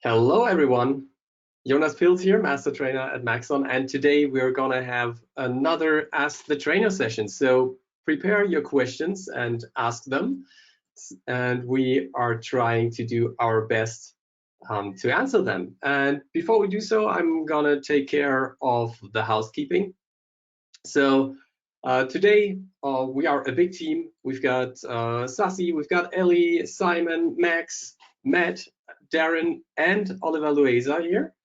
Hello, everyone. Jonas Pils here, Master Trainer at Maxon, and today we're gonna have another Ask the Trainer session. So prepare your questions and ask them, and we are trying to do our best to answer them. And before we do so, I'm gonna take care of the housekeeping. So today we are a big team. We've got Sassy, we've got Ellie, Simon, Max, Matt, Darren, and Oliver Lueza here.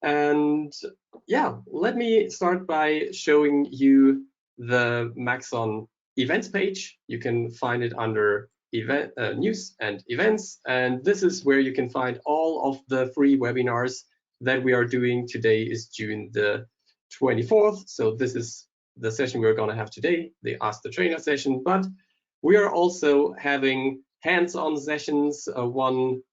And yeah, let me start by showing you the Maxon events page. You can find it under event news and events, and this is where you can find all of the free webinars that we are doing. Today is June the 24th, so this is the session we're going to have today, the Ask the Trainer session, but we are also having hands-on sessions, one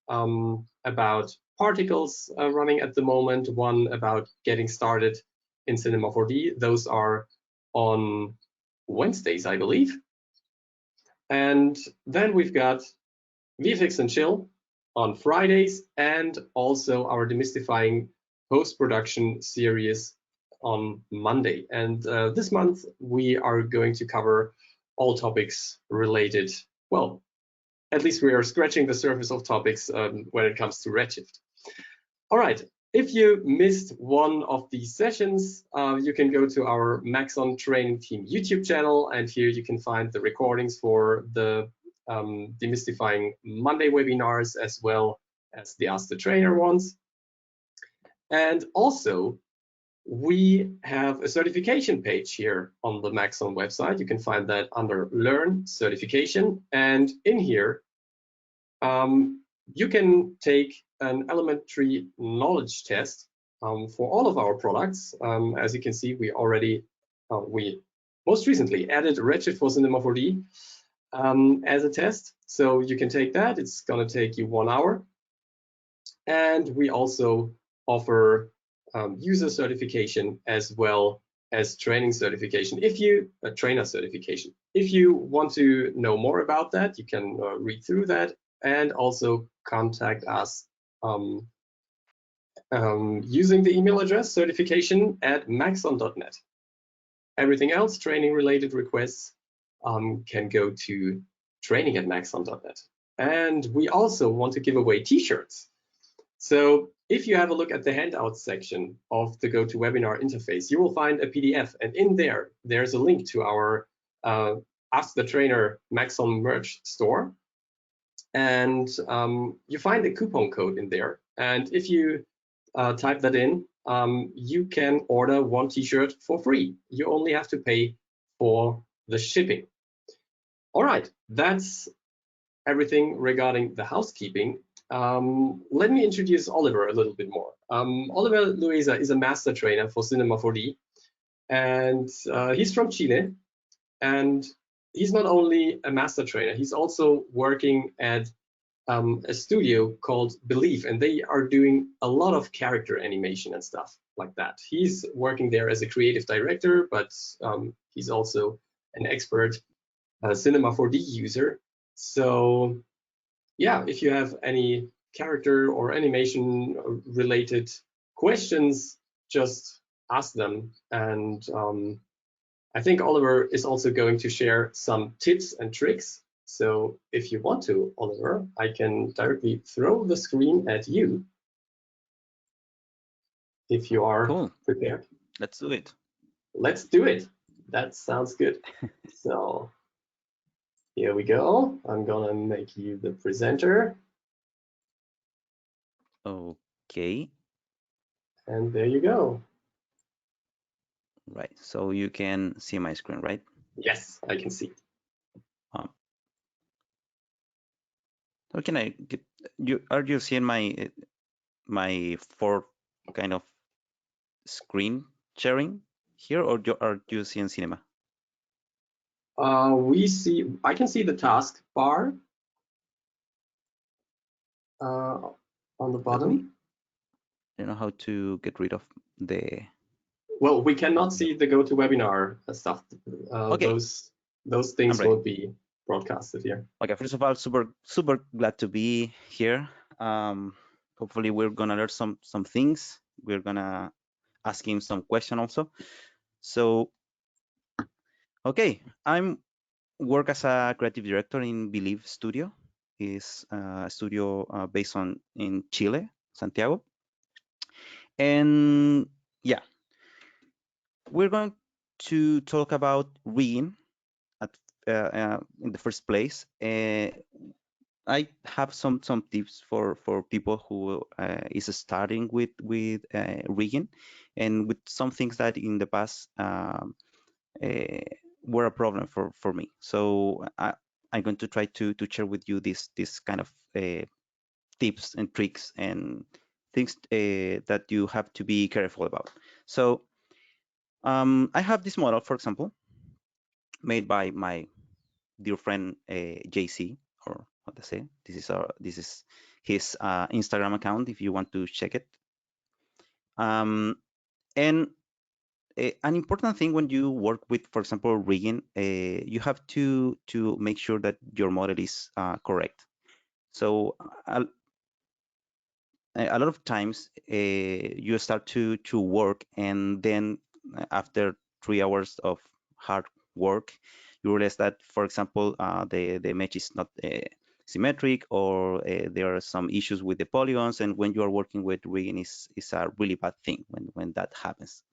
about particles running at the moment, one about getting started in Cinema 4D. Those are on Wednesdays, I believe. And then we've got VFX and Chill on Fridays, and also our demystifying post-production series on Monday. And this month we are going to cover all topics related, well, at least we are scratching the surface of topics when it comes to Redshift. All right, if you missed one of these sessions, you can go to our Maxon Training Team YouTube channel, and here you can find the recordings for the demystifying Monday webinars as well as the Ask the Trainer ones. And also, we have a certification page here on the Maxon website. You can find that under Learn Certification, and in here you can take an elementary knowledge test for all of our products. As you can see, we already we most recently added Redshift for Cinema 4D as a test, so you can take that. It's going to take you 1 hour, and we also offer user certification as well as training certification. If you trainer certification, if you want to know more about that, you can read through that and also contact us using the email address certification@maxon.net. Everything else, training related requests, can go to training@maxon.net. And we also want to give away t-shirts. So if you have a look at the handout section of the GoToWebinar interface, you will find a PDF, and in there, there's a link to our Ask the Trainer Maxon merch store. And you find a coupon code in there. And if you type that in, you can order 1 t-shirt for free. You only have to pay for the shipping. All right, that's everything regarding the housekeeping. Let me introduce Oliver a little bit more. Oliver Lueza is a master trainer for Cinema 4D, and he's from Chile. And he's not only a master trainer, he's also working at a studio called Believe, and they are doing a lot of character animation and stuff like that. He's working there as a creative director, but he's also an expert Cinema 4D user. So yeah, if you have any character or animation related questions, just ask them. And I think Oliver is also going to share some tips and tricks. So if you want to, Oliver, I can directly throw the screen at you if you are prepared. Let's do it. Let's do it. That sounds good. So here we go. I'm gonna make you the presenter. Okay. And there you go. Right. So you can see my screen, right? Yes, I can see. How can I get you? Are you seeing my 4 kind of screen sharing here, or are you seeing Cinema? I can see the task bar on the bottom. I don't know how to get rid of the. Well, we cannot see the GoToWebinar stuff. Okay. Those things won't be broadcasted here. Okay. First of all, super glad to be here. Hopefully, we're gonna learn some things. We're gonna ask him some question also. So, okay, I'm work as a creative director in Believe Studio. Is a studio based in Chile, Santiago. And yeah, we're going to talk about rigging at in the first place. I have some tips for people who is starting with rigging, and with some things that in the past were a problem for me. So I'm going to try to share with you this kind of tips and tricks and things that you have to be careful about. So I have this model, for example, made by my dear friend JC, or what to say. This is his Instagram account if you want to check it. And an important thing when you work with, for example, rigging, you have to make sure that your model is correct. So a lot of times you start to work, and then after 3 hours of hard work, you realize that, for example, the mesh is not symmetric, or there are some issues with the polygons, and when you are working with rigging is a really bad thing when that happens.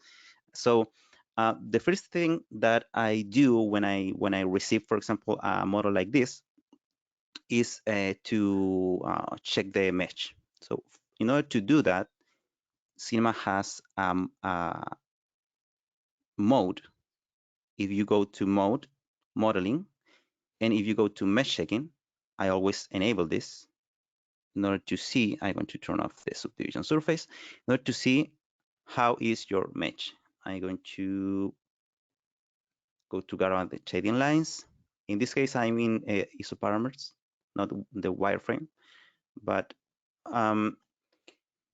So the first thing that I do when I receive, for example, a model like this is to check the mesh. So in order to do that, Cinema has a mode. If you go to mode, modeling, and if you go to mesh checking, I always enable this in order to see. I'm going to turn off the subdivision surface in order to see how is your mesh. I'm going to go to around the shading lines. In this case, I'm in isoparameters, not the wireframe, but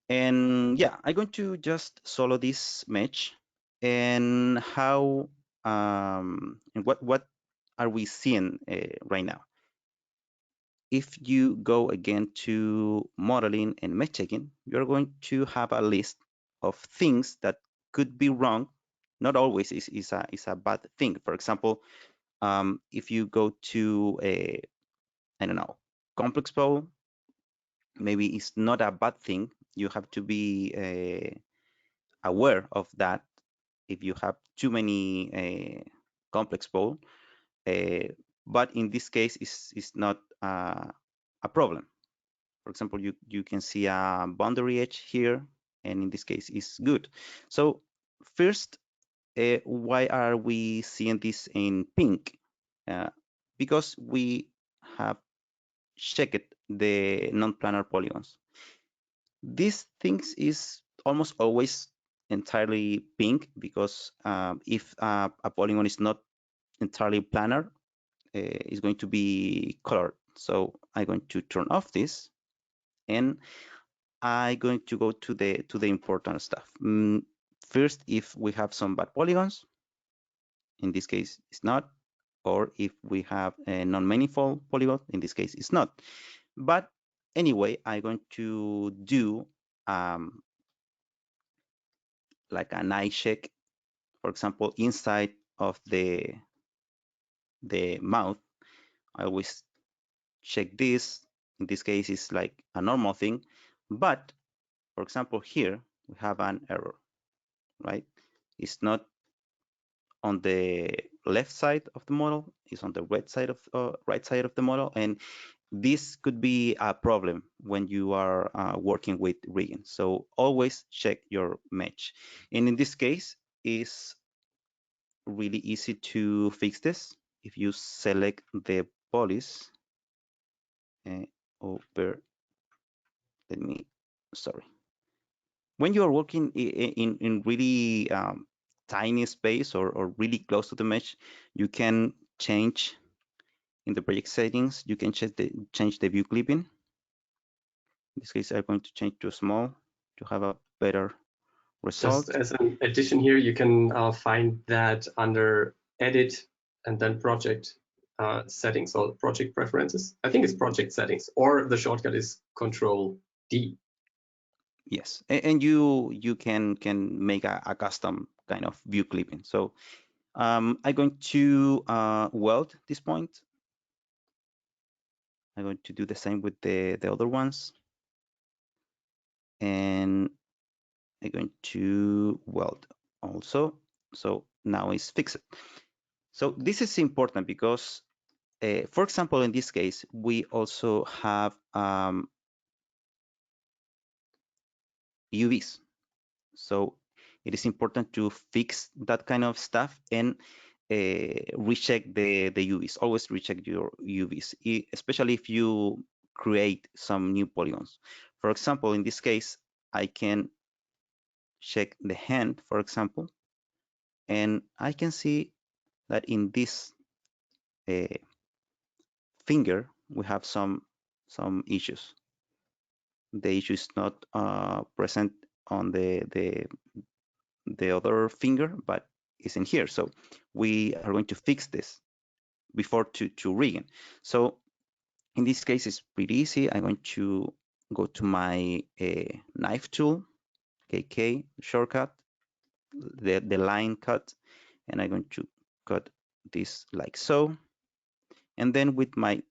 and yeah, I'm going to just solo this mesh. And how and what are we seeing right now? If you go again to modeling and mesh checking, you're going to have a list of things that could be wrong. Not always is a bad thing. For example, if you go to a, I don't know, complex bow, maybe it's not a bad thing. You have to be aware of that. If you have too many complex bow, but in this case, it's not a problem. For example, you can see a boundary edge here, and in this case, it's good. So first, why are we seeing this in pink? Because we have checked the non-planar polygons. These things is almost always entirely pink, because if a polygon is not entirely planar, it's going to be colored. So I'm going to turn off this, and I'm going to go to the important stuff. First, if we have some bad polygons, in this case it's not, or if we have a non-manifold polygon, in this case it's not. But anyway, I'm going to do like an eye check. For example, inside of the mouth, I always check this. In this case, it's like a normal thing. But for example, here we have an error, right? It's not on the left side of the model, it's on the right side of the model, and this could be a problem when you are working with rigging. So always check your mesh. And in this case, it's really easy to fix this. If you select the polys over, sorry. When you are working in really tiny space, or really close to the mesh, you can change in the project settings. You can change the view clipping. In this case, I'm going to change to small to have a better result. Just as an addition here, you can find that under edit and then project settings, or project preferences. I think it's project settings, or the shortcut is Control D. Yes, and you can make a custom kind of view clipping. So I'm going to weld this point. I'm going to do the same with the other ones, and I'm going to weld also. So now it's fixed. So this is important because, for example, in this case, we also have UVs. So it is important to fix that kind of stuff and recheck the UVs. Always recheck your UVs, especially if you create some new polygons. For example, in this case, I can check the hand, for example, and I can see that in this finger we have some issues. The issue is not present on the other finger, but is in here. So we are going to fix this before to rigging. So in this case, it's pretty easy. I'm going to go to my knife tool, KK shortcut, the line cut, and I'm going to cut this like so. And then with my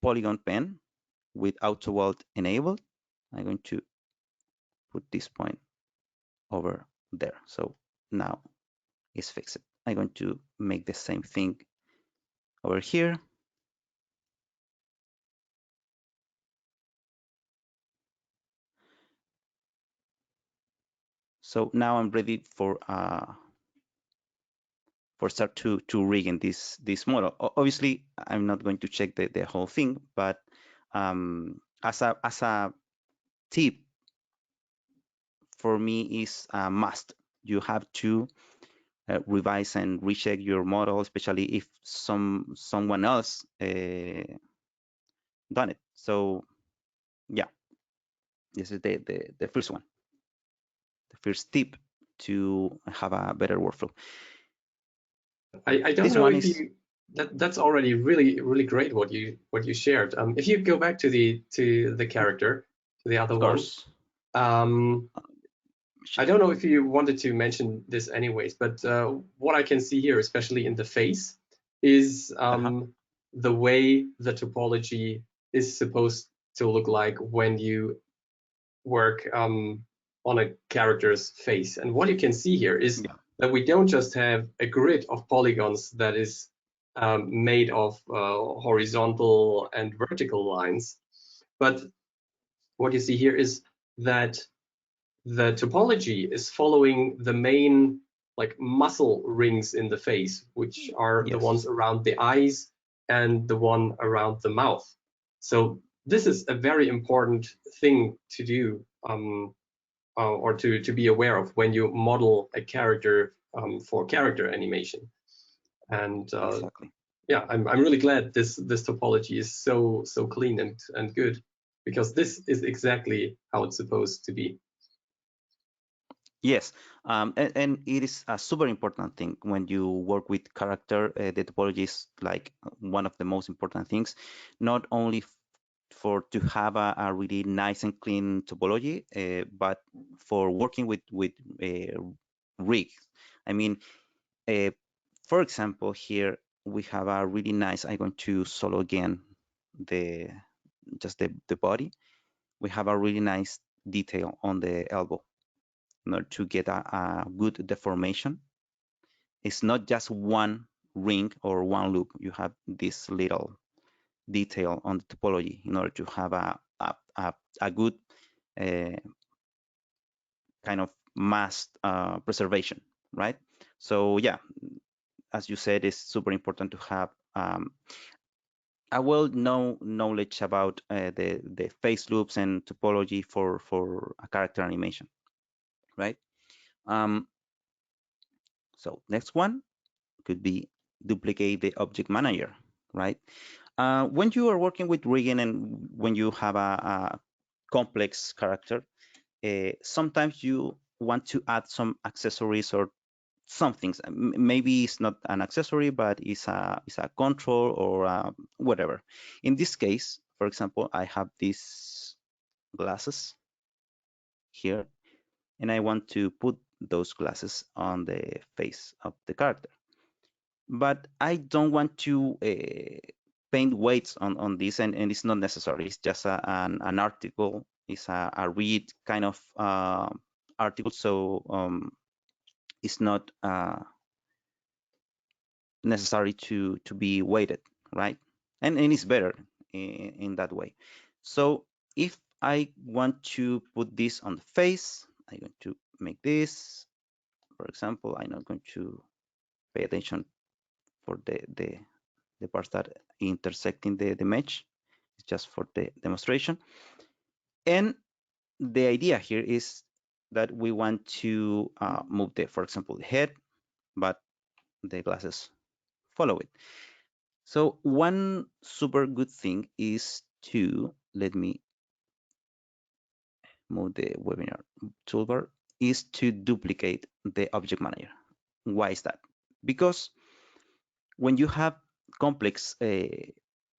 polygon pen with auto weld enabled, I'm going to put this point over there. So now it's fixed. I'm going to make the same thing over here. So now I'm ready for start to rigging this model. Obviously, I'm not going to check the whole thing, but as a tip for me is a must. You have to revise and recheck your model, especially if someone else done it. So yeah, this is the first one, the first tip to have a better workflow. I don't This know one if is you that's already really great what you shared. If you go back to the character, to the other of one, course. I don't know if you wanted to mention this anyways, but what I can see here, especially in the face, is the way the topology is supposed to look like when you work on a character's face. And what you can see here is that we don't just have a grid of polygons that is made of horizontal and vertical lines, but what you see here is that the topology is following the main like muscle rings in the face, which are the ones around the eyes and the one around the mouth. So this is a very important thing to do or to be aware of when you model a character for character animation. And exactly. yeah, I'm really glad this topology is so clean and good, because this is exactly how it's supposed to be. Yes, and it is a super important thing when you work with character. The topology is like one of the most important things, not only for to have a really nice and clean topology, but for working with rig. I mean, for example, here we have a really nice. I'm going to solo again the the body. We have a really nice detail on the elbow in order to get a good deformation. It's not just one ring or one loop. You have this little detail on the topology in order to have a good kind of mass preservation, right? So yeah, as you said, it's super important to have a well-known knowledge about the face loops and topology for a character animation, right? So next one could be duplicate the object manager, right? When you are working with rigging and when you have a complex character, sometimes you want to add some accessories or some things. Maybe it's not an accessory, but it's a control or whatever. In this case, for example, I have these glasses here, and I want to put those glasses on the face of the character. But I don't want to paint weights on this, and it's not necessary. It's just an article. It's a read kind of article, so it's not necessary to be weighted, right? And it's better in that way. So if I want to put this on the face, I'm going to make this. For example, I'm not going to pay attention for the parts that intersecting the mesh. It's just for the demonstration. And the idea here is that we want to move for example, the head, but the glasses follow it. So one super good thing is to, let me move the webinar toolbar, is to duplicate the object manager. Why is that? Because when you have complex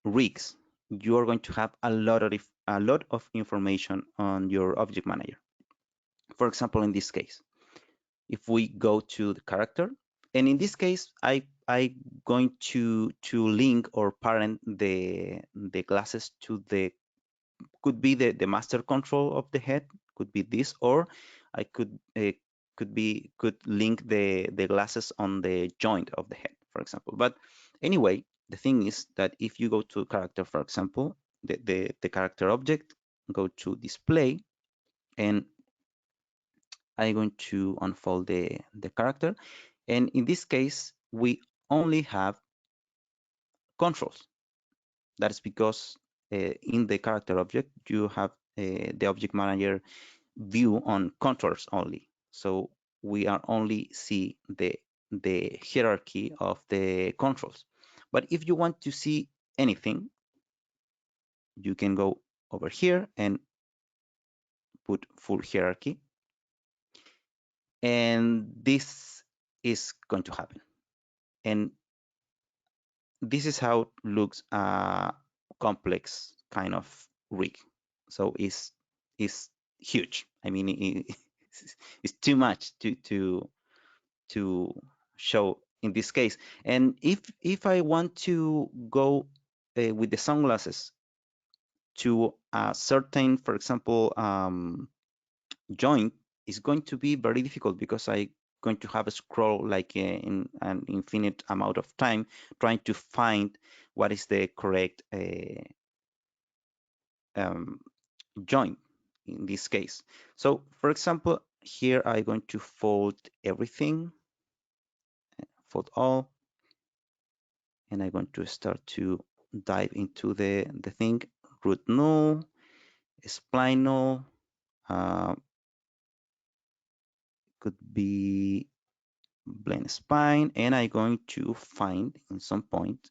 rigs, you are going to have a lot of information on your object manager. For example, in this case, if we go to the character, and in this case, I going to link or parent the glasses to the, could be the master control of the head, could be this, or I could link the glasses on the joint of the head, for example. But anyway, the thing is that if you go to character, for example, the character object, go to display, and I'm going to unfold the character, and in this case we only have controls. That's because in the character object you have the object manager view on controls only. So we are only see the hierarchy of the controls. But if you want to see anything, you can go over here and put full hierarchy, and this is going to happen. And this is how it looks a complex kind of rig. So it's huge. I mean, it's too much to show in this case. And if I want to go with the sunglasses to a certain, for example, joint, is going to be very difficult because I going to have a scroll like in an infinite amount of time trying to find what is the correct joint in this case. So for example, here I'm going to fold everything, fold all, and I'm going to start to dive into the thing, root null, spline null, could be blend spine, and I'm going to find in some point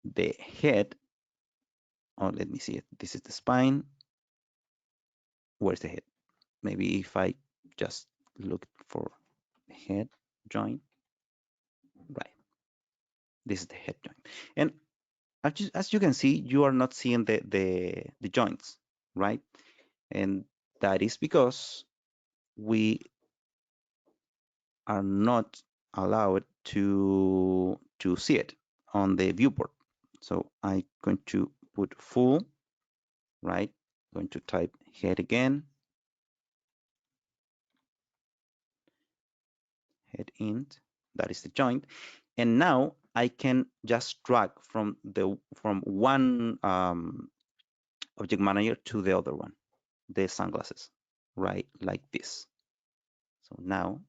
the head. Oh, let me see it. This is the spine. Where's the head? Maybe if I just look for head joint, right? This is the head joint. And as you can see, you are not seeing the joints, right? And that is because we are not allowed to see it on the viewport. So I'm going to put full, right? I'm going to type head again, head int, that is the joint. And now I can just drag from one object manager to the other one, the sunglasses, right? Like this. So now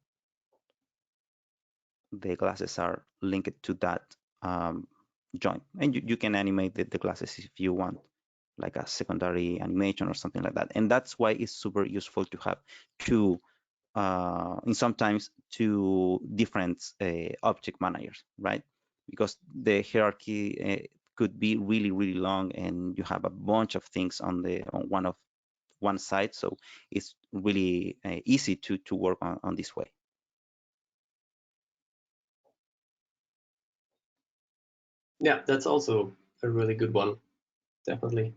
the glasses are linked to that joint, and you can animate the glasses if you want, like a secondary animation or something like that. And that's why it's super useful to have two, in sometimes two different object managers, right? Because the hierarchy could be really, really long, and you have a bunch of things on one side. So it's really easy to work on this way. Yeah, that's also a really good one, definitely.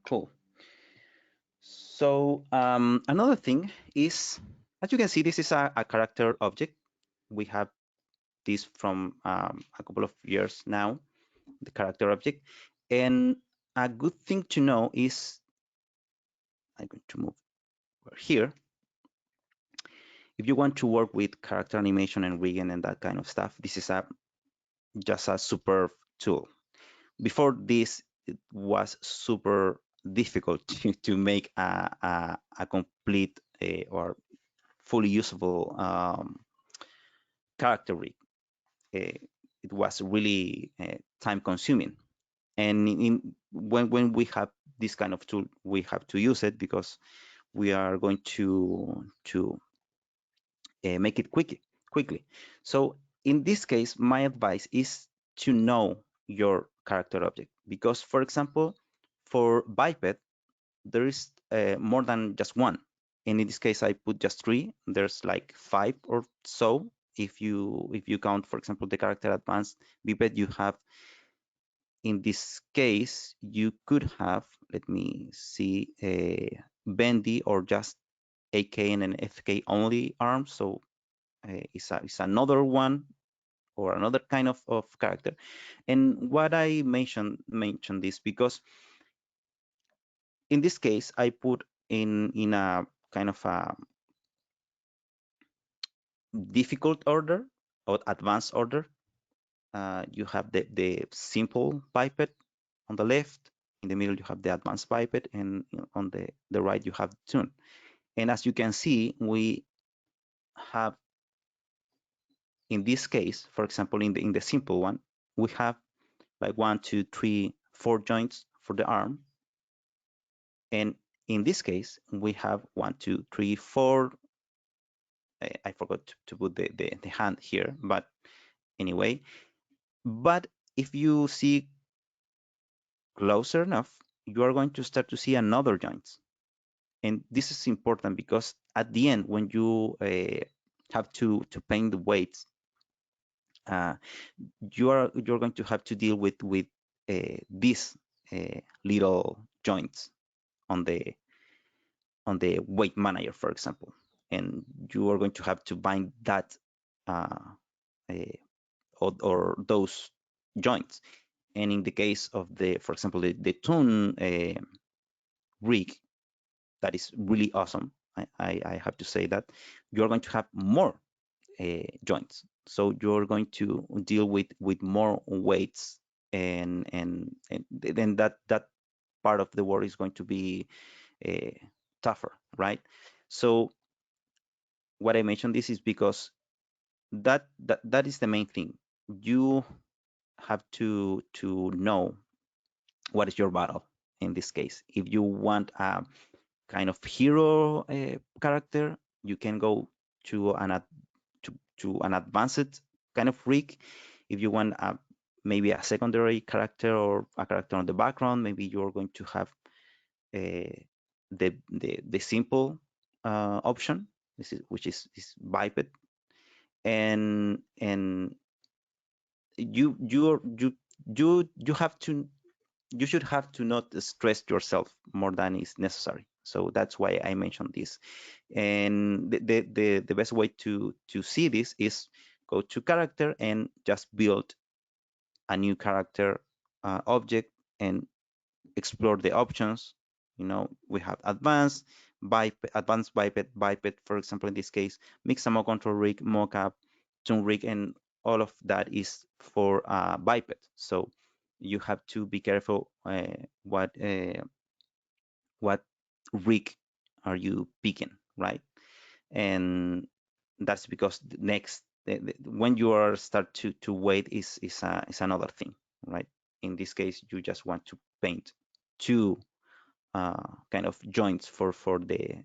Cool. So another thing is, as you can see, this is a character object. We have this from a couple of years now, the character object. And a good thing to know is, I'm going to move over here. If you want to work with character animation and rigging and that kind of stuff, this is just a super tool. Before this, it was super difficult to make a complete or fully usable character rig. It was really time consuming. And when we have this kind of tool, we have to use it because we are going to make it quickly. So in this case, my advice is to know your character object, because, for example, for biped, there is more than just one. And in this case, I put just 3. There's like 5 or so. If you count, for example, the character advanced biped, you have, in this case, you could have, let me see, a bendy or just AK and an FK only arm. So it's another one or another kind of character. And what I mentioned this because in this case I put in a kind of a difficult order or advanced order. You have the simple biped on the left, in the middle you have the advanced biped, and on the right you have tune. And as you can see, we have, in this case, for example, in the simple one, we have like 1, 2, 3, 4 joints for the arm. And in this case, we have 1, 2, 3, 4. I forgot to put the hand here, but anyway. But if you see closer enough, you are going to start to see another joints. And this is important because at the end, when you have to paint the weights, you're going to have to deal with these little joints on the weight manager, for example, and you are going to have to bind that or those joints. And in the case of for example, the tune rig, that is really awesome. I have to say that you're going to have more joints, so you're going to deal with more weights, and then that part of the work is going to be tougher, right? So what I mentioned this is because that is the main thing. You have to know what is your battle in this case. If you want a kind of hero character, you can go to an advanced kind of rig. If you want maybe a secondary character or a character on the background, maybe you're going to have the simple option, which is biped, and you should have to not stress yourself more than is necessary. So that's why I mentioned this. And the best way to see this is go to character and just build a new character object and explore the options. We have advanced biped, for example, in this case, mix and control rig, mocap, tune rig, and all of that is for biped. So you have to be careful what rig are you picking, right? And that's because next, when you are start to weight is another thing, right? In this case, you just want to paint 2 kind of joints for the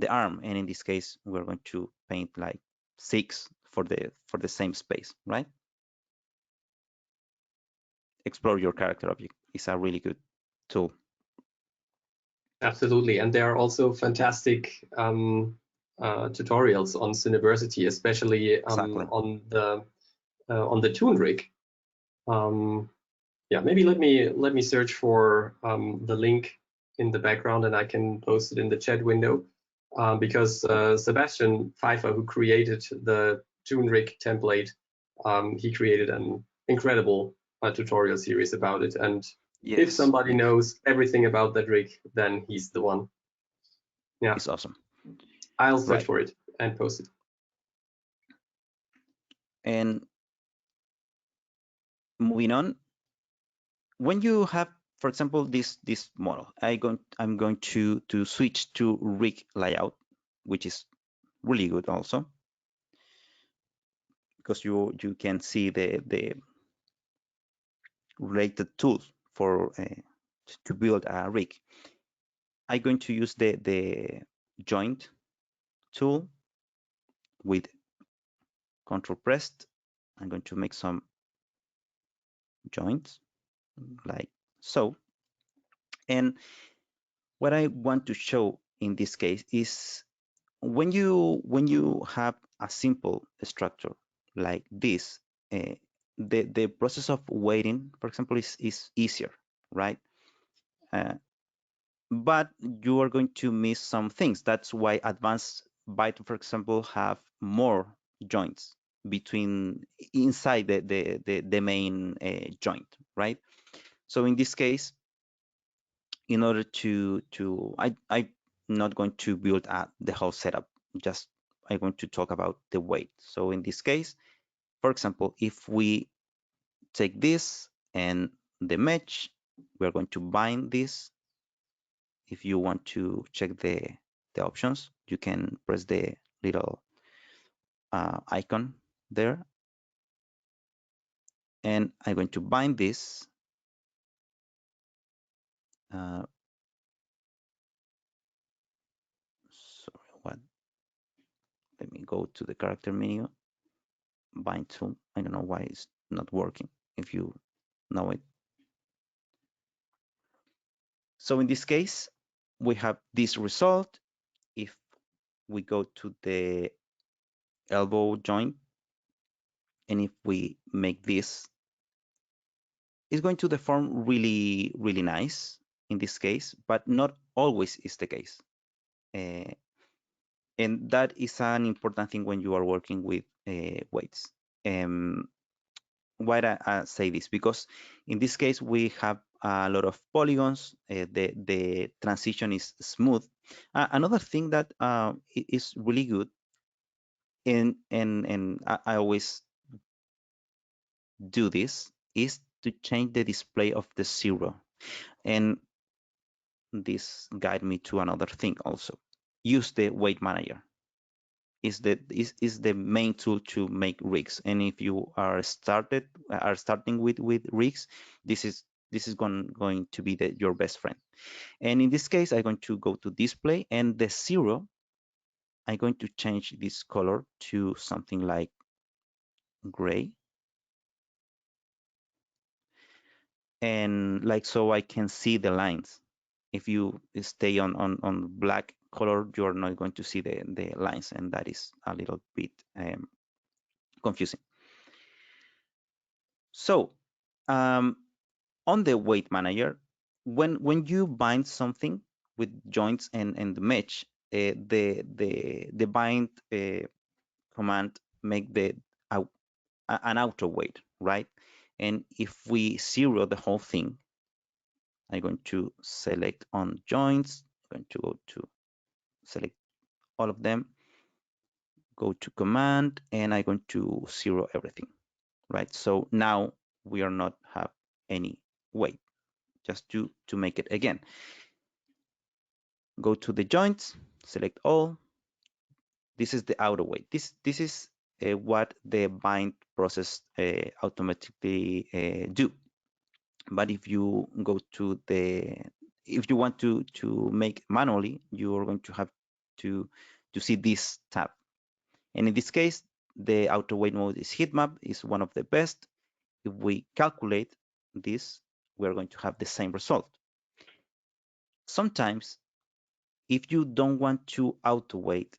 arm, and in this case, we're going to paint like 6 for the same space, right? Explore your character object is a really good tool. Absolutely, and there are also fantastic tutorials on Cineversity, especially Exactly. on the tune rig. Yeah, maybe let me search for the link in the background, and I can post it in the chat window, because Sebastian Pfeiffer, who created the Toon rig template, he created an incredible tutorial series about it. And Yes, if somebody yes, knows everything about that rig, then he's the one. Yeah, it's awesome. I'll search Right. for it and post it. And moving on, when you have, for example, this model, I'm going to switch to rig layout, which is really good also, because you can see the related tools for to build a rig. I'm going to use the joint tool with control pressed. I'm going to make some joints like so. And what I want to show in this case is when you have a simple structure like this, the process of waiting, for example, is easier, right? Uh, but you are going to miss some things. That's why advanced byte, for example, have more joints between inside the main joint, right? So in this case, in order I'm not going to build the whole setup, just I'm going to talk about the weight. So in this case, for example, if we take this and the mesh, we're going to bind this. If you want to check the options, you can press the little icon there. And I'm going to bind this. Sorry, what? Let me go to the character menu, bind to. I don't know why it's not working. If you know it. So in this case, we have this result. If we go to the elbow joint, and if we make this, it's going to deform really, really nice in this case, but not always is the case. Uh, and that is an important thing when you are working with weights. Why I say this? Because in this case, we have a lot of polygons. The transition is smooth. Another thing that is really good, and I always do this, is to change the display of the zero. And this guide me to another thing also. Use the weight manager. Is the main tool to make rigs. And if you are starting with rigs, this is going to be your best friend. And in this case, I'm going to go to display, and the zero, I'm going to change this color to something like gray, and like so I can see the lines. If you stay on black color, you're not going to see the lines, and that is a little bit confusing. So on the weight manager, when you bind something with joints and the mesh, the bind command make an auto weight, right? And if we zero the whole thing, I'm going to select on joints, I'm going to go to select all of them, go to command, and I'm going to zero everything, right? So now we are not have any weight. Just to make it again, go to the joints, select all. This is the auto weight. This is what the bind process automatically do. But if you go to if you want to make manually, you are going to have to see this tab. And in this case, the auto weight mode is heat map, is one of the best. If we calculate this, we're going to have the same result. Sometimes, if you don't want to auto weight,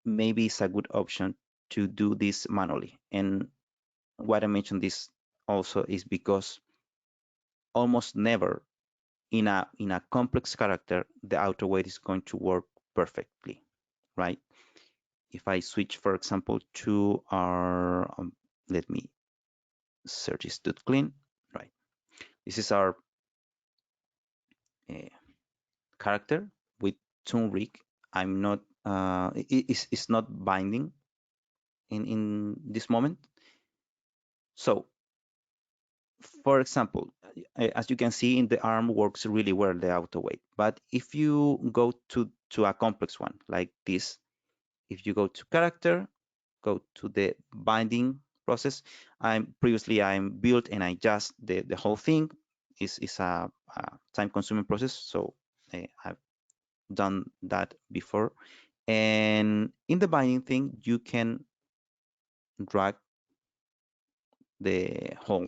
maybe it's a good option to do this manually. And what I mentioned this also is because almost never in a complex character, the auto weight is going to work perfectly, right? If I switch, for example, to our, let me search is to clean, right? This is our character with tune rig. I'm not, it's not binding in this moment. So, for example, as you can see, in the arm works really well, the auto weight. But if you go to a complex one like this, if you go to character, go to the binding process, I'm built and I adjust the whole thing. Is a time consuming process, so I've done that before. And in the binding thing, you can drag the whole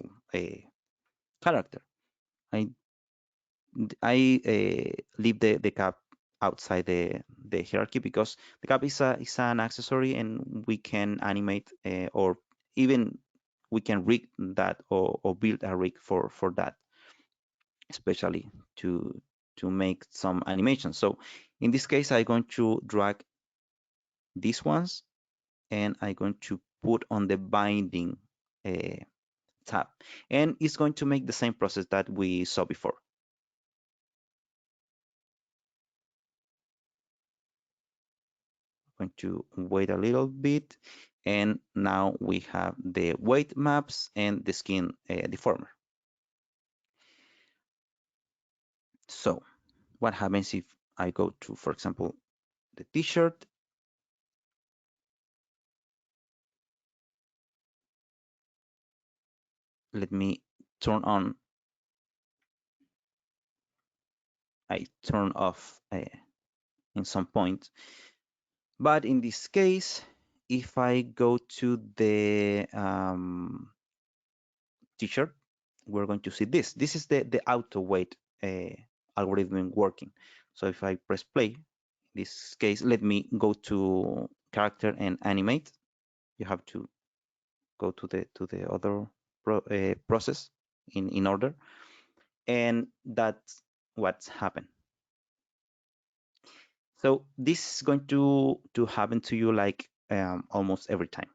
character. I leave the cap outside the hierarchy because the cap is an accessory, and we can animate or even we can rig that or build a rig for that, especially to make some animation. So in this case, I'm going to drag these ones and I'm going to put on the binding tab, and it's going to make the same process that we saw before. Going to wait a little bit, and now we have the weight maps and the skin deformer. So what happens if I go to, for example, the t-shirt? Let me turn on, I turn off in some point. But in this case, if I go to the t-shirt, we're going to see this. This is the auto weight algorithm working. So if I press play, in this case, let me go to character and animate. You have to go to the other process in order, and that's what's happened. So this is going to happen to you like almost every time.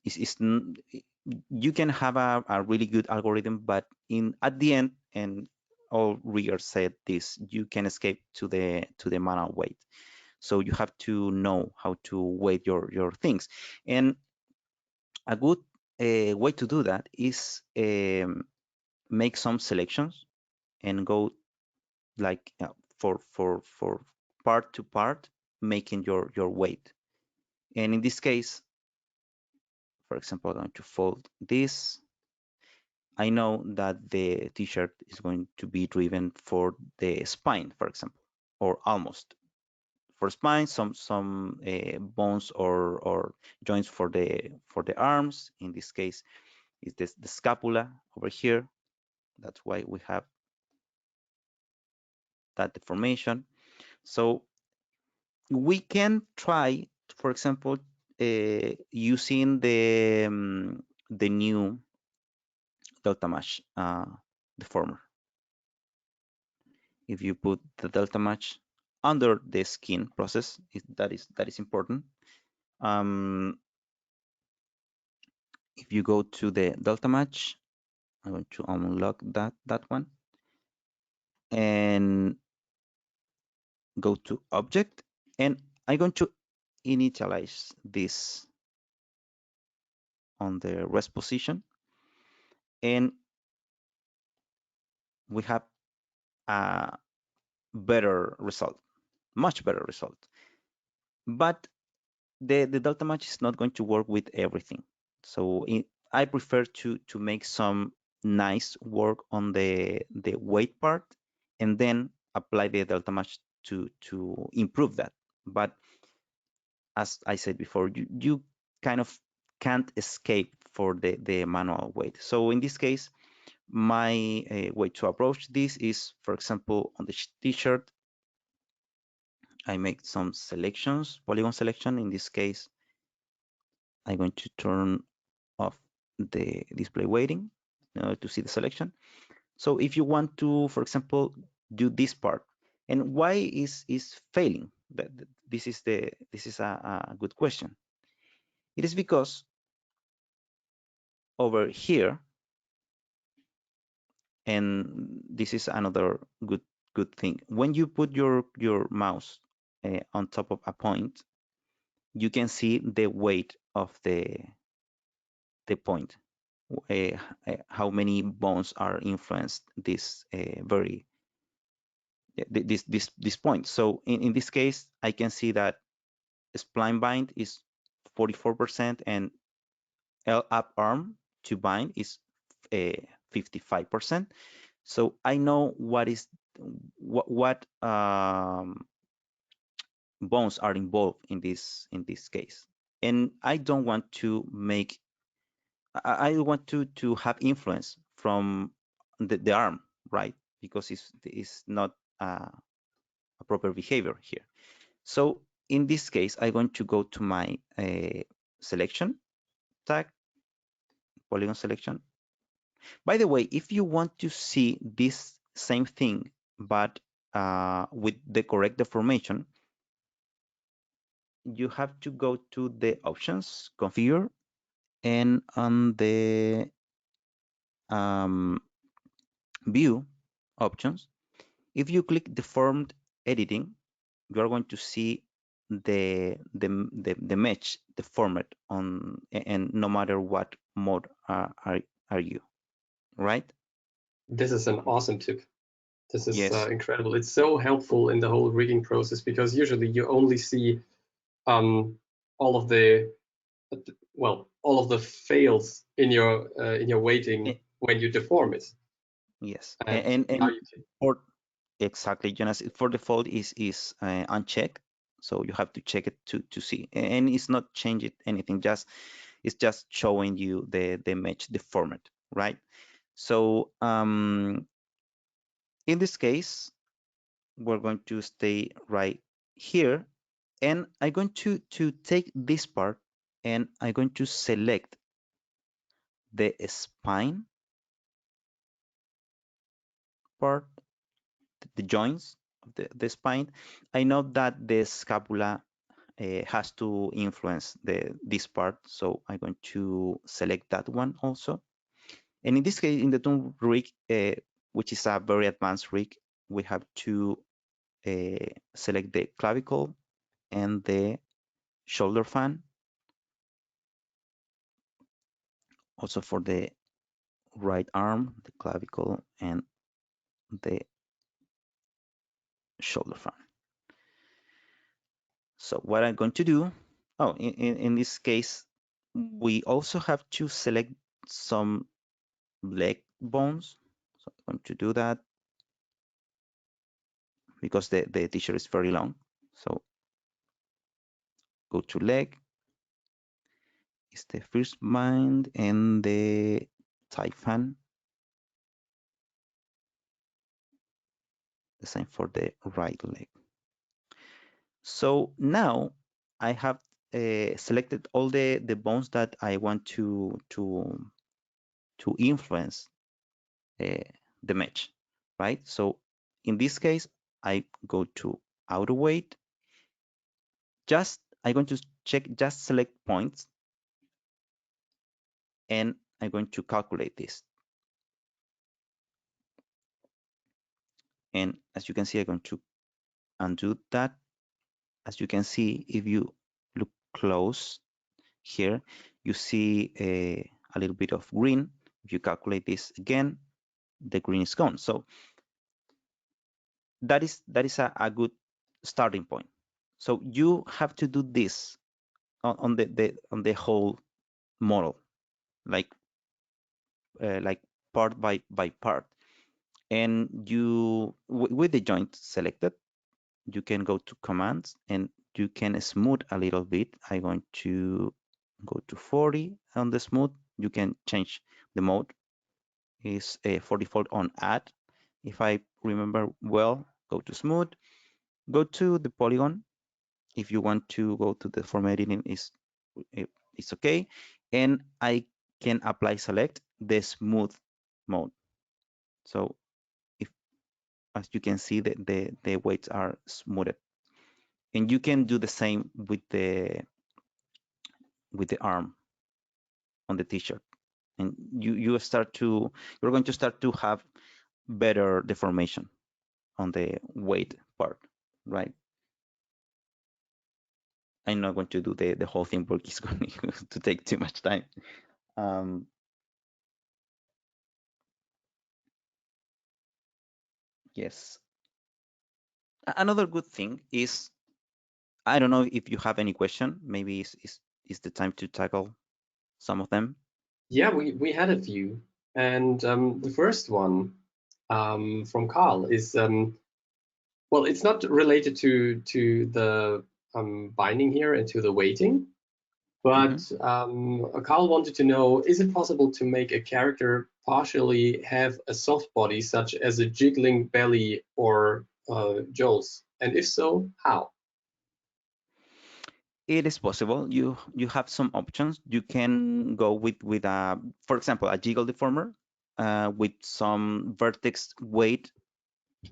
It's you can have a really good algorithm, but at the end, and all riggers said this, you can escape to the manual weight. So you have to know how to weight your things. And a good way to do that is make some selections and go like for part to part, making your weight. And in this case, for example, I'm going to fold this. I know that the t-shirt is going to be driven for the spine, for example, or almost for spine, some bones or joints for the arms. In this case, is this the scapula over here. That's why we have that deformation. So we can try, for example, using the new delta match deformer. If you put the delta match under the skin process, that is important. If you go to the delta match, I'm going to unlock that one and go to object, and I'm going to initialize this on the rest position, and we have a better result, much better result. But the delta match is not going to work with everything. So I prefer to make some nice work on the weight part and then apply the delta match to improve that. But as I said before, you kind of can't escape for the manual weight. So in this case, my way to approach this is, for example, on the t-shirt, I make some selections, polygon selection. In this case, I'm going to turn off the display weighting to see the selection. So if you want to, for example, do this part, and why is failing? This is a good question. It is because over here, and this is another good thing. When you put your mouse on top of a point, you can see the weight of the point, how many bones are influenced this this point. So in this case, I can see that spline bind is 44% and L up arm to bind is 55%. So I know what is what bones are involved in this case, and I don't want to make I want to have influence from the arm, right? Because it's not a proper behavior here. So in this case, I'm going to go to my selection tag, polygon selection. By the way, if you want to see this same thing, but with the correct deformation, you have to go to the options, configure, and on the view options, if you click deformed editing, you are going to see the mesh deformed on, and no matter what mode are you, right? This is an awesome tip. This is Yes. incredible. It's so helpful in the whole rigging process because usually you only see all of the all of the fails in your weighting when you deform it. Yes, And now you can. for exactly, Jonas, for default is unchecked, so you have to check it to see, and it's not changing anything. It's just showing you the mesh deformed, right? So in this case, we're going to stay right here, and I'm going to take this part, and I'm going to select the spine part, the joints of the spine. I know that the scapula has to influence this part, so I'm going to select that one also. And in this case, in the tomb rig, which is a very advanced rig, we have to select the clavicle and the shoulder fan. Also for the right arm, the clavicle and the shoulder fan. So what I'm going to do, oh, in this case, we also have to select some leg bones. So I'm going to do that because the t-shirt is very long. So go to leg, is the first bind, and the tie fan. The same for the right leg. So now I have selected all the bones that I want to influence the mesh, right? So in this case, I go to auto weight. I'm going to check just select points, and I'm going to calculate this. And as you can see, I'm going to undo that. As you can see, if you look close here, you see a little bit of green. If you calculate this again, the green is gone. So that is a good starting point. So you have to do this on the whole model, like part by part. And you with the joint selected, you can go to commands and you can smooth a little bit. I'm going to go to 40 on the smooth. You can change the mode. Is for default on add. If I remember well, go to smooth, go to the polygon. If you want to go to the formatting, it's okay. And I can apply select the smooth mode. So if, as you can see, the weights are smoothed. And you can do the same with the arm on the t-shirt. And you're going to start to have better deformation on the weight part, right? I'm not going to do the whole thing because it's going to take too much time. Yes. Another good thing is, I don't know if you have any question. Maybe it's the time to tackle some of them. Yeah, we had a few, and the first one from Carl is well, it's not related to the binding here and to the weighting, but Carl wanted to know: is it possible to make a character partially have a soft body, such as a jiggling belly or jolts? And if so, how? It is possible. You have some options. You can go with a, for example, a jiggle deformer with some vertex weight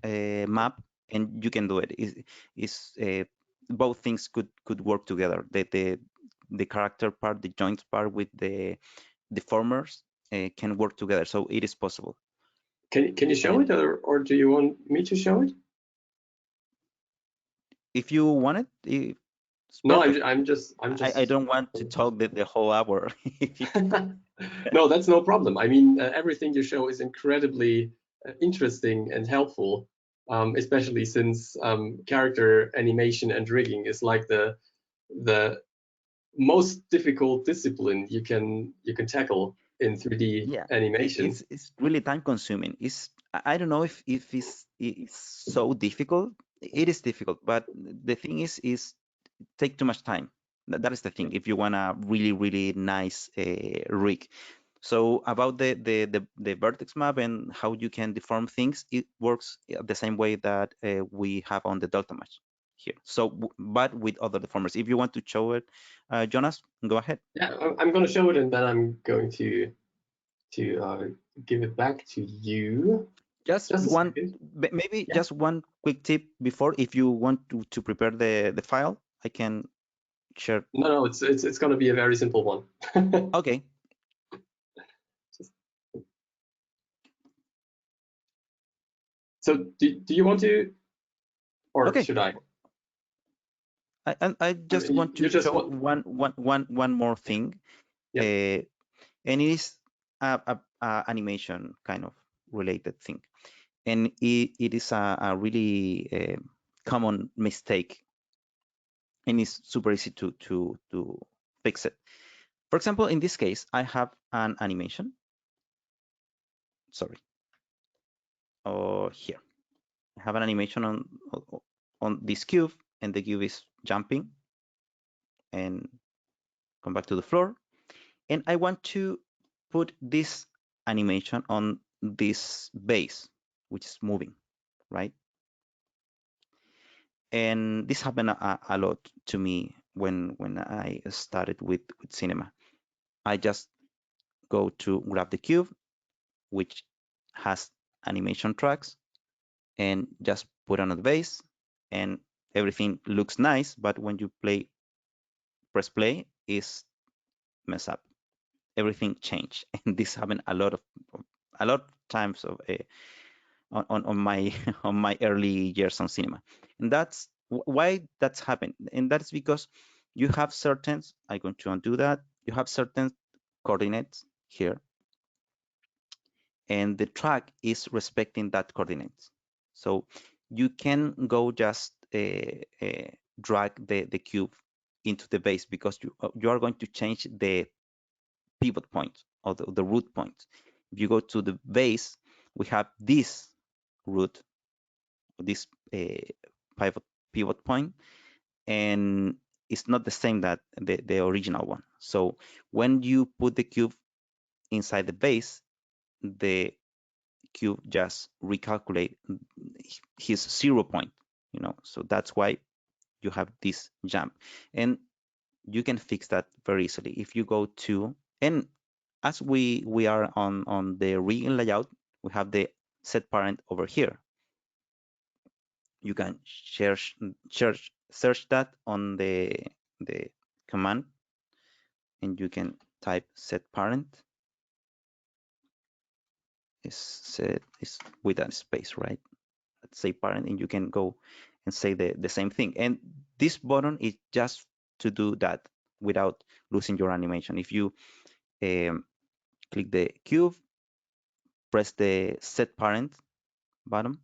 map, and you can do it. Both things could work together. The character part, the joints part with the deformers can work together. So it is possible. Can you show And it, or do you want me to show it? if you want it, it's No, perfect. I'm just I don't want to talk the whole hour. No, that's no problem. I mean, everything you show is incredibly interesting and helpful, especially since character animation and rigging is like the most difficult discipline you can tackle in 3D Yeah, animation. it's really time consuming. I don't know if it's so difficult. It is difficult, but the thing is take too much time. That is the thing. If you want a really nice rig. So about the vertex map and how you can deform things, it works the same way that we have on the delta match here. So, but with other deformers. If you want to show it, Jonas, go ahead. Yeah, I'm going to show it, and then I'm going to give it back to you. Just Just a one, second. maybe Yeah. just one quick tip before, if you want to prepare the file, I can share. No, it's going to be a very simple one. Okay. Just- So do you want to, or Okay. should I? I I just mean, want to you just show want. one more thing, Yep. and it is a animation kind of related thing, and it is a really common mistake, and it's super easy to fix it. For example, in this case, I have an animation. Sorry, or here. I have an animation on this cube, and the cube is jumping and come back to the floor. And I want to put this animation on this base, which is moving, right? And this happened a lot to me when I started with cinema. I just go to grab the cube, which has animation tracks, and just put on the base, and everything looks nice. But when you press play, is mess up. Everything changed, and this happened a lot of times on my on my early years on cinema, and that's why that's happened. And that's because you have certain. I'm going to undo that. You have certain coordinates here, and the track is respecting that coordinates. So you can go just drag the cube into the base, because you are going to change the pivot point or the root point. If you go to the base, we have this root, this pivot point, and it's not the same that the original one. So when you put the cube inside the base, the cube just recalculate his 0 point, so that's why you have this jump. And you can fix that very easily if you go to, and as we are on the rig layout, we have the set parent over here. You can search that on the command, and you can type set parent. Is with a space, right? Let's say parent, and you can go and say the same thing. And this button is just to do that without losing your animation. If you click the cube, press the set parent button,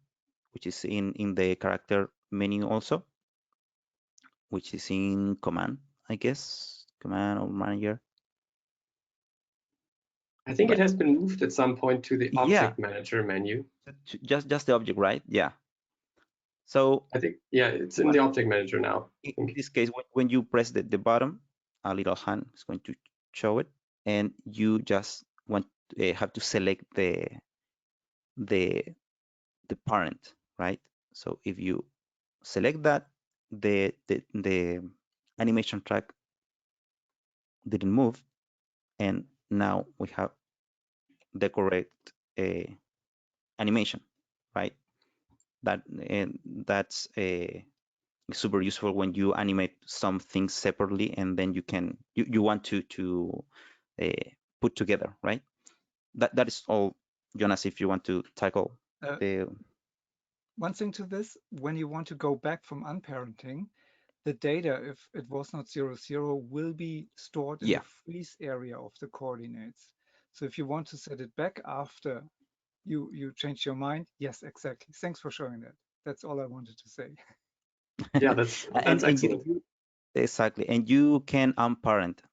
which is in the character menu also, which is in command, I guess, command or manager. I think it has been moved at some point to the object Yeah. manager menu. Just the object, right? Yeah. So I think, yeah, it's in the object manager now. In this case, when you press the button, a little hand is going to show it, and you just have to select the parent, right? So if you select that, the animation track didn't move, and now we have the correct animation, right? That's super useful when you animate some things separately, and then you want to put together, right? That is all, Jonas. If you want to tackle the one thing to this, when you want to go back from unparenting, the data, if it was not 0, 0, will be stored in the freeze area of the coordinates. So if you want to set it back after you change your mind, yes, exactly. Thanks for showing that. That's all I wanted to say. Yeah, that's excellent. Exactly, and you can unparent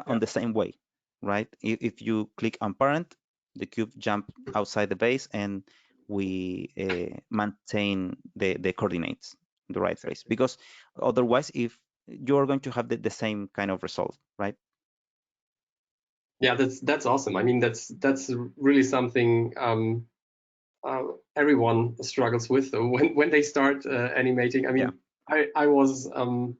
on the same way, right? If you click unparent, the cube jump outside the base, and we maintain the coordinates in the right place. Because otherwise, if you're going to have the same kind of result, right? Yeah, that's awesome. I mean, that's really something everyone struggles with when they start animating. I mean, I was in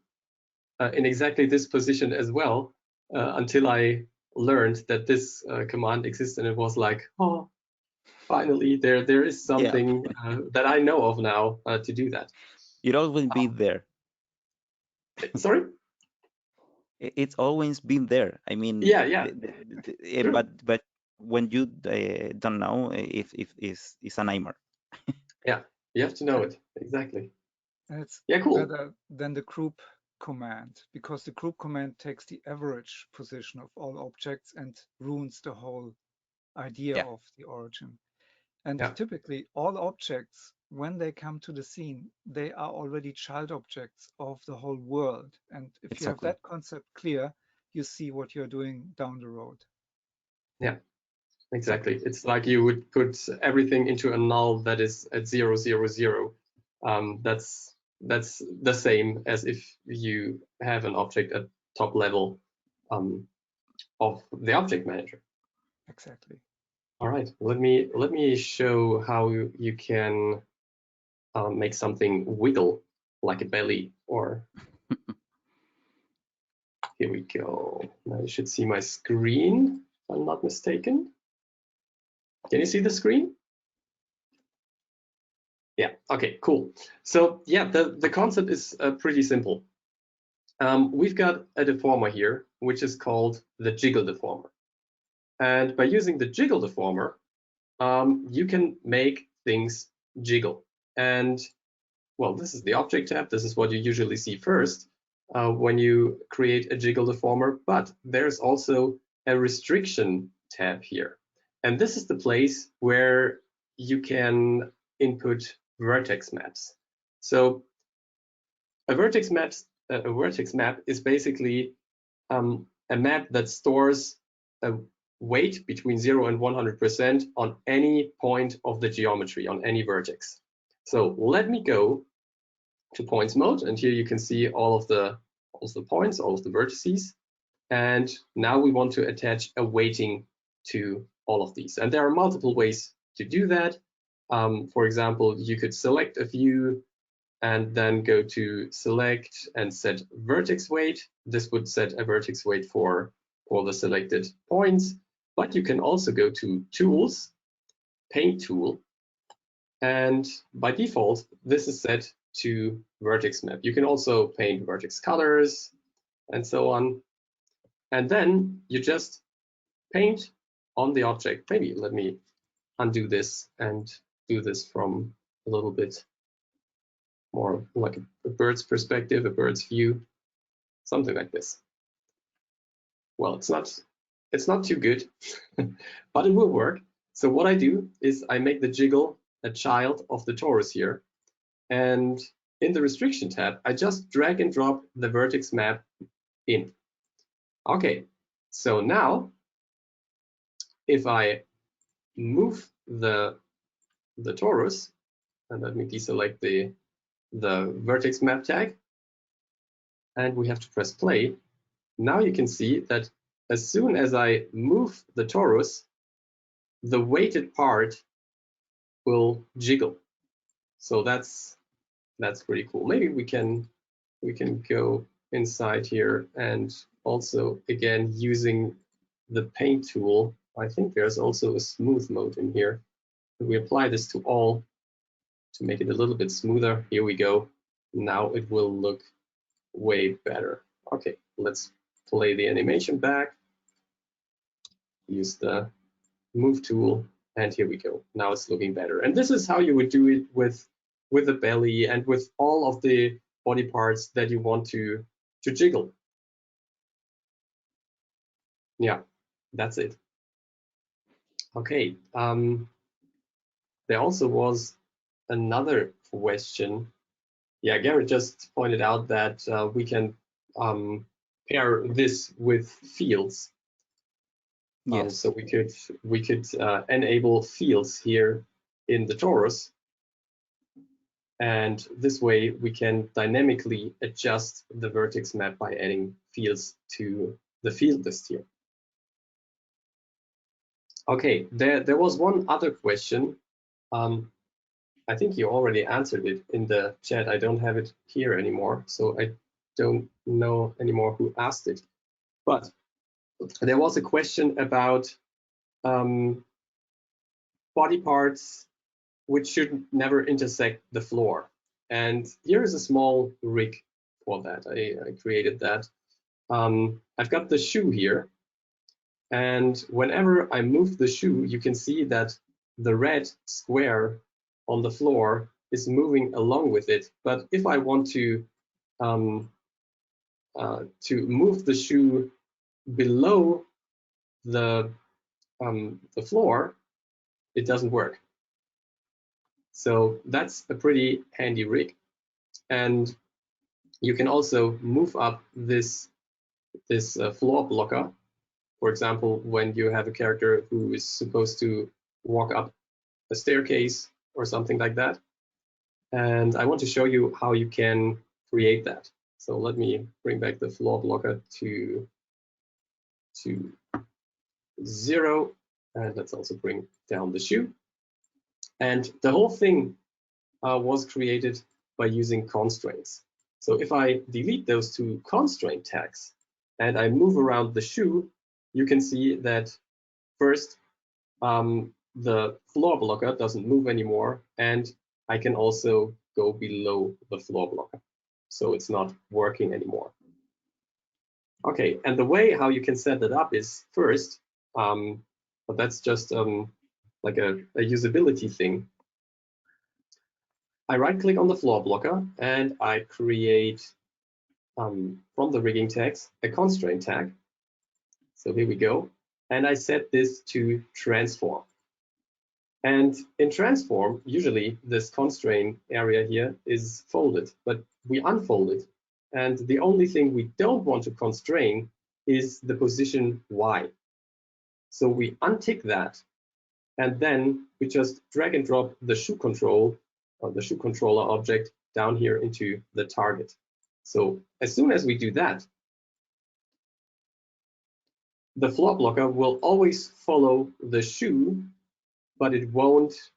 exactly this position as well until I learned that this command exists, and it was like, oh, finally there is something that I know of now to do that. It always be there. Sorry? It's always been there. I mean, yeah. But when you don't know, if it's a nightmare. Yeah, you have to know it exactly. And it's cool. better than the group command, because the group command takes the average position of all objects and ruins the whole idea of the origin. And typically all objects, when they come to the scene, they are already child objects of the whole world. And if you have that concept clear, you see what you're doing down the road. Yeah, exactly. It's like you would put everything into a null that is at 0, 0, 0. That's the same as if you have an object at top level of the object manager. Exactly. All right, let me show how you can make something wiggle like a belly. Or here we go. Now you should see my screen, if I'm not mistaken. Can you see the screen? Yeah, okay, cool. So yeah, the concept is pretty simple. We've got a deformer here, which is called the Jiggle deformer. And by using the Jiggle deformer, you can make things jiggle. And well, this is the object tab. This is what you usually see first when you create a Jiggle deformer, but there's also a restriction tab here. And this is the place where you can input vertex maps. So a vertex map is basically a map that stores a weight between 0 and 100% on any point of the geometry, on any vertex. So let me go to points mode, and here you can see all of the points, all of the vertices. And now we want to attach a weighting to all of these. And there are multiple ways to do that. For example, you could select a view and then go to select and set vertex weight. This would set a vertex weight for all the selected points. But you can also go to tools, paint tool, And by default, this is set to vertex map. You can also paint vertex colors and so on. And then you just paint on the object. Maybe let me undo this and do this from a little bit more like a bird's perspective, a bird's view, something like this. Well, it's not too good, but it will work. So what I do is I make the jiggle a child of the torus here. And in the restriction tab, I just drag and drop the vertex map in. Okay, so now if I move the torus, and let me deselect the vertex map tag, and we have to press play. Now you can see that as soon as I move the torus, the weighted part will jiggle. So that's pretty cool. Maybe we can go inside here and also again using the paint tool. I think there's also a smooth mode in here. If we apply this to all to make it a little bit smoother, here we go. Now it will look way better. Okay, let's play the animation back. Use the move tool, and here we go. Now it's looking better. And this is how you would do it with the belly and with all of the body parts that you want to jiggle. Yeah, that's it. Okay. There also was another question. Yeah, Garrett just pointed out that we can pair this with fields. Yes. So we could enable fields here in the torus, and this way we can dynamically adjust the vertex map by adding fields to the field list here. Okay, there was one other question. I think you already answered it in the chat. I don't have it here anymore, so I don't know anymore who asked it. But there was a question about body parts which should never intersect the floor. And here is a small rig for that. I created that. I've got the shoe here. And whenever I move the shoe, you can see that the red square on the floor is moving along with it. But if I want to move the shoe below the floor, it doesn't work. So that's a pretty handy rig. And you can also move up this floor blocker. For example, when you have a character who is supposed to walk up a staircase or something like that. And I want to show you how you can create that. So let me bring back the floor blocker to 0. And let's also bring down the shoe. And the whole thing was created by using constraints. So if I delete those two constraint tags and I move around the shoe, you can see that first the floor blocker doesn't move anymore, and I can also go below the floor blocker. So it's not working anymore. Okay, and the way how you can set that up is first, but that's just like a usability thing. I right click on the floor blocker and I create from the rigging tags a constraint tag. So here we go. And I set this to transform. And in transform, usually this constraint area here is folded, but we unfold it. And the only thing we don't want to constrain is the position Y. So we untick that, and then we just drag and drop the shoe control, or the shoe controller object down here into the target. So as soon as we do that, the floor blocker will always follow the shoe, but it won't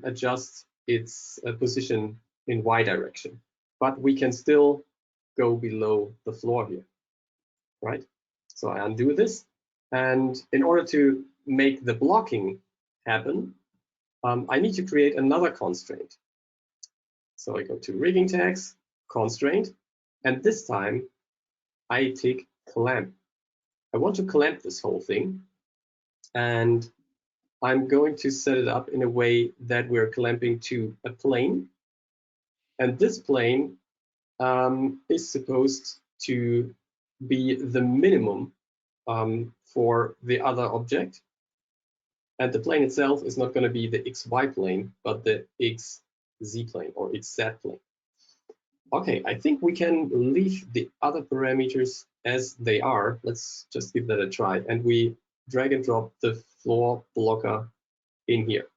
adjust its position in Y direction. But we can still go below the floor here, right? So I undo this. And in order to make the blocking happen, I need to create another constraint. So I go to rigging tags, constraint, and this time I tick clamp. I want to clamp this whole thing, and I'm going to set it up in a way that we're clamping to a plane, and this plane is supposed to be the minimum for the other object, and the plane itself is not going to be the XY plane, but the XZ plane or XZ plane. Okay, I think we can leave the other parameters as they are. Let's just give that a try. And we drag and drop the floor blocker in here.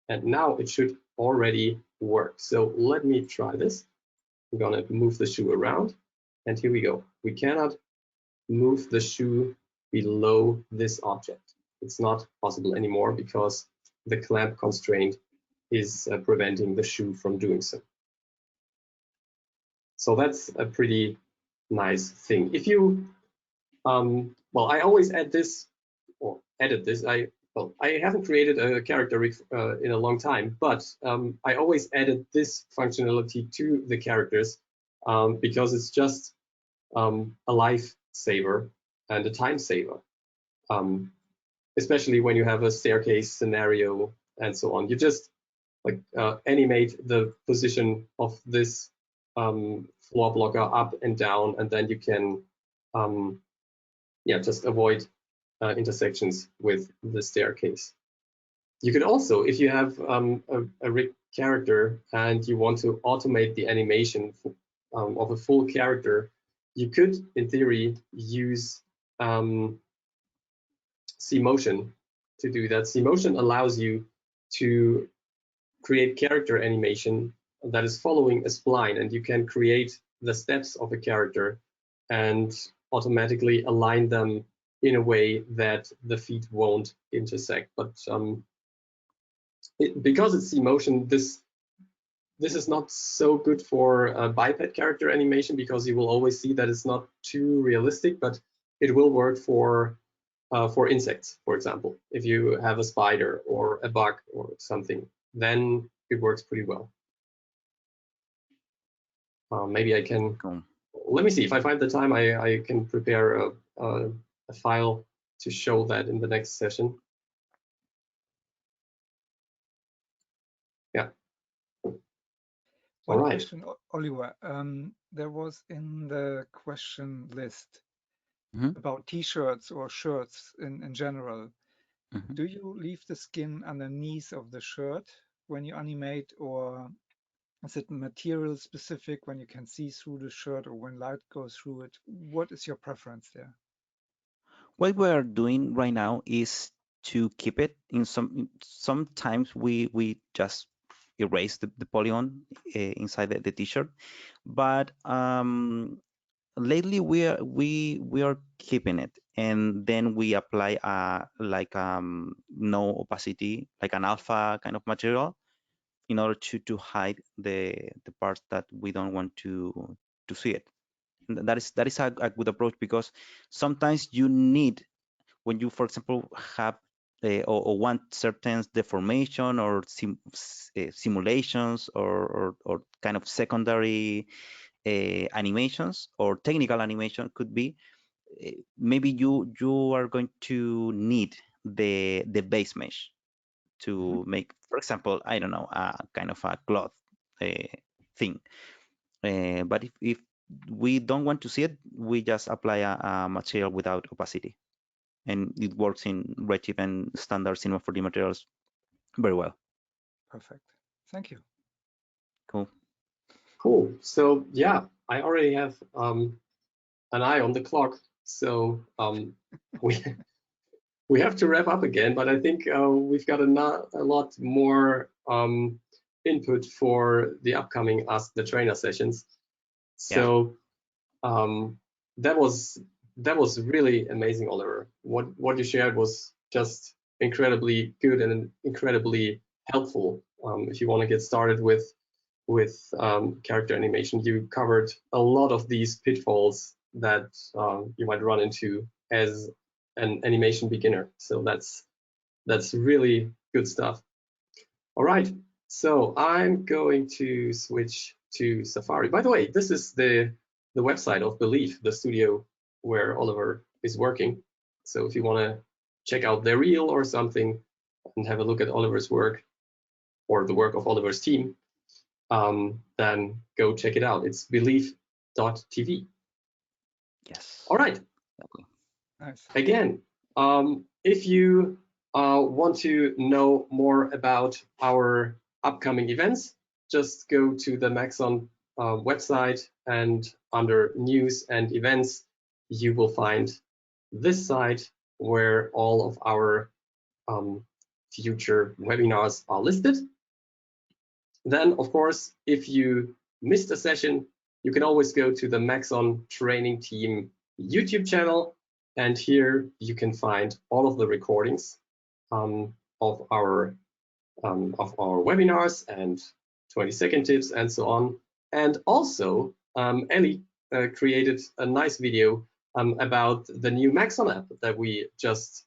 And now it should already work. So let me try this. I'm gonna move the shoe around. And here we go. We cannot move the shoe below this object. It's not possible anymore because the clamp constraint is preventing the shoe from doing so. So that's a pretty nice thing. If you, well, I always add this or edit this. I haven't created a character in a long time, but I always added this functionality to the characters because it's just a lifesaver and a time saver, especially when you have a staircase scenario and so on. You just like animate the position of this floor blocker up and down, and then you can just avoid intersections with the staircase. You could also, if you have a rig character and you want to automate the animation of a full character, you could, in theory, use CMotion to do that. CMotion allows you to create character animation that is following a spline, and you can create the steps of a character and automatically align them in a way that the feet won't intersect. But because it's CMotion, this is not so good for biped character animation because you will always see that it's not too realistic, but it will work for insects, for example. If you have a spider or a bug or something, then it works pretty well. Maybe I can, let me see, if I find the time, I can prepare a file to show that in the next session. Yeah. One All right. question, Oliver. There was in the question list about t-shirts or shirts in general. Do you leave the skin underneath of the shirt when you animate, or is it material specific when you can see through the shirt or when light goes through it? What is your preference there? What we are doing right now is to keep it in sometimes we just erase the polygon inside the t-shirt, but lately we are keeping it, and then we apply like no opacity, like an alpha kind of material, in order to hide the parts that we don't want to see it. And that is a good approach, because sometimes you need, when you, for example, have or want certain deformation or simulations or kind of secondary animations or technical animation, could be maybe you are going to need the base mesh to make, for example, I don't know, a kind of a cloth thing. But if we don't want to see it, we just apply a material without opacity, and it works in Redshift and standard Cinema 4D materials very well. Perfect. Thank you. Cool. Cool. So yeah, I already have an eye on the clock. So we have to wrap up again, but I think we've got a lot more input for the upcoming Ask the Trainer sessions. So that was really amazing, Oliver. What you shared was just incredibly good and incredibly helpful. If you want to get started with character animation, you covered a lot of these pitfalls that you might run into as an animation beginner. So that's really good stuff. All right, so I'm going to switch to Safari. By the way, this is the website of Believe, the studio where Oliver is working. So if you want to check out their reel or something and have a look at Oliver's work or the work of Oliver's team, then go check it out. It's believe.tv. Yes. All right. Nice. Again, if you want to know more about our upcoming events, just go to the Maxon website, and under news and events, you will find this site where all of our future webinars are listed. Then, of course, if you missed a session, you can always go to the Maxon Training Team YouTube channel, and here you can find all of the recordings of our webinars and 20-second tips and so on. And also, Ellie created a nice video about the new Maxon app that we just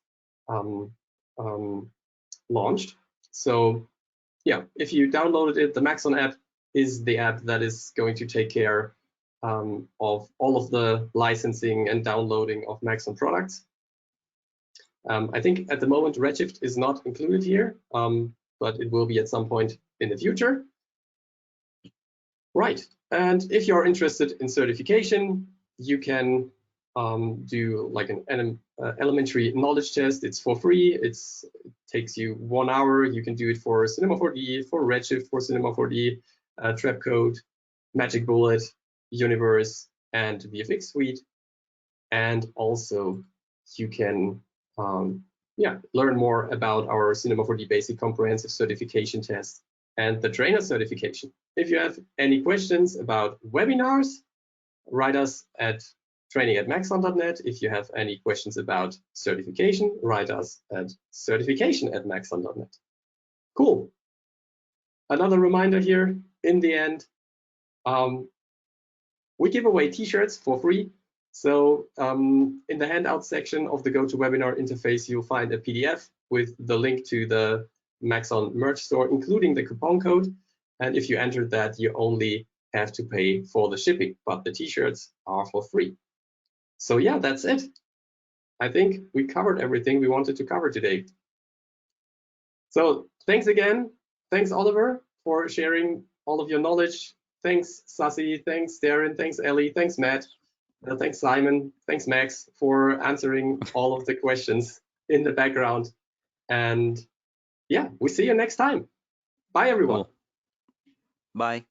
launched. So yeah, if you downloaded it, the Maxon app is the app that is going to take care of all of the licensing and downloading of Maxon products. I think at the moment Redshift is not included here, but it will be at some point in the future. Right, and if you're interested in certification, you can do like an elementary knowledge test. It's for free. It takes you 1 hour. You can do it for Cinema 4D, for Redshift, for Cinema 4D, Trapcode, Magic Bullet, Universe, and VFX Suite. And also you can learn more about our Cinema 4D Basic Comprehensive Certification Test and the trainer certification. If you have any questions about webinars, write us at training@maxon.net. If you have any questions about certification, write us at certification@maxon.net. Cool. Another reminder here in the end, we give away t-shirts for free. So in the handout section of the GoToWebinar interface, you'll find a PDF with the link to the Maxon merch store, including the coupon code. And if you enter that, you only have to pay for the shipping, but the t-shirts are for free. So yeah, that's it. I think we covered everything we wanted to cover today. So thanks again. Thanks, Oliver, for sharing all of your knowledge. Thanks, Sassy. Thanks, Darren. Thanks, Ellie. Thanks, Matt. Thanks, Simon. Thanks, Max, for answering all of the questions in the background. And yeah, we see you next time. Bye, everyone. Cool. Bye.